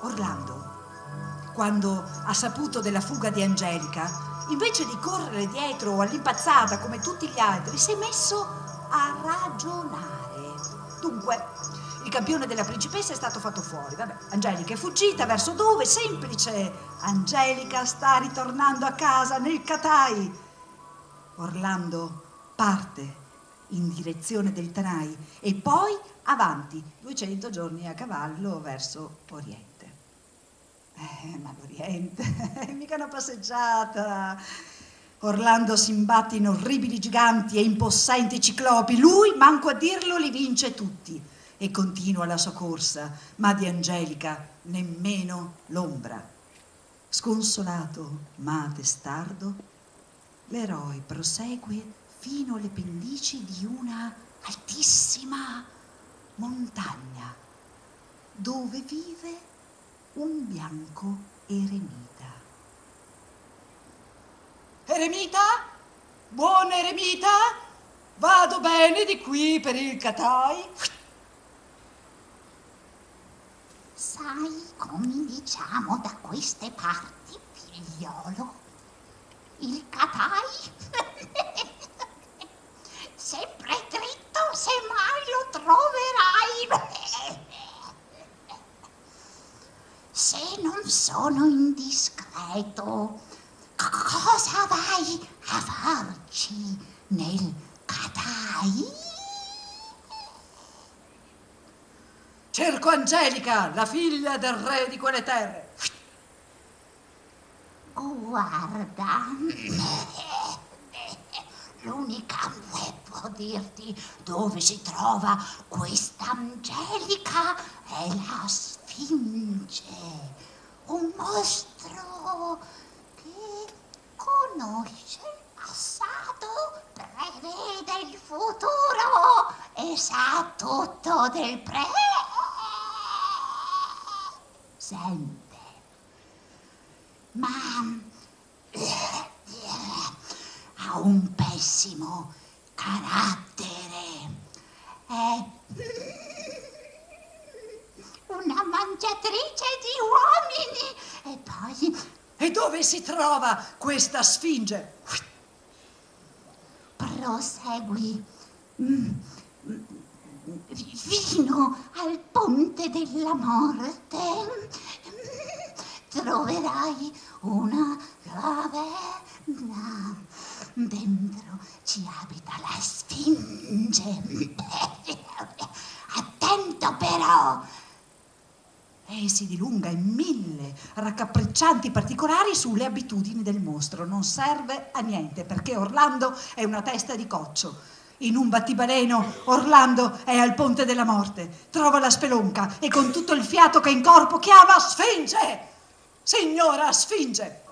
Orlando, quando ha saputo della fuga di Angelica, invece di correre dietro all'impazzata come tutti gli altri, si è messo a ragionare. Dunque, il campione della principessa è stato fatto fuori. Vabbè, Angelica è fuggita verso dove? Semplice. Angelica sta ritornando a casa nel Catai. Orlando parte in direzione del Tanai e poi avanti 200 giorni a cavallo verso Oriente. Ma l'Oriente è mica una passeggiata. Orlando si imbatte in orribili giganti e impossenti ciclopi. Lui, manco a dirlo, li vince tutti e continua la sua corsa, ma di Angelica nemmeno l'ombra. Sconsolato ma testardo, l'eroe prosegue fino alle pendici di una altissima montagna dove vive un bianco eremita. Eremita? Buon eremita? Vado bene di qui per il Catai? Sai, come diciamo da queste parti, figliolo, il Catai sempre dritto, se mai lo troverai. Se non sono indiscreto, cosa vai a farci nel Catai? Cerco Angelica, la figlia del re di quelle terre. Guarda, l'unica che può dirti dove si trova questa Angelica è la Sfinge, un mostro che conosce il passato, prevede il futuro e sa tutto del presente. Ma ha un pessimo carattere. È una mangiatrice di uomini. E poi... E dove si trova questa Sfinge? Prosegui fino al ponte della morte. Troverai una caverna. Dentro ci abita la Sfinge. Attento però! E si dilunga in 1000 raccapriccianti particolari sulle abitudini del mostro. Non serve a niente, perché Orlando è una testa di coccio. In un battibaleno Orlando è al ponte della morte, trova la spelonca e con tutto il fiato che ha in corpo chiama Sfinge! Signora Sfinge!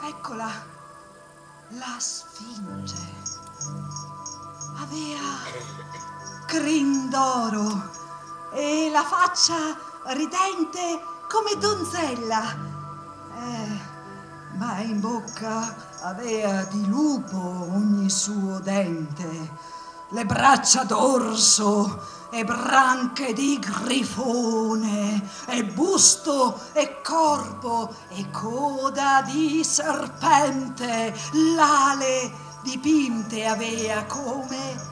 Eccola, la Sfinge. Aveva crin d'oro e la faccia ridente come donzella. Ma in bocca avea di lupo ogni suo dente, le braccia d'orso e branche di grifone, e busto e corpo e coda di serpente, l'ale dipinte avea come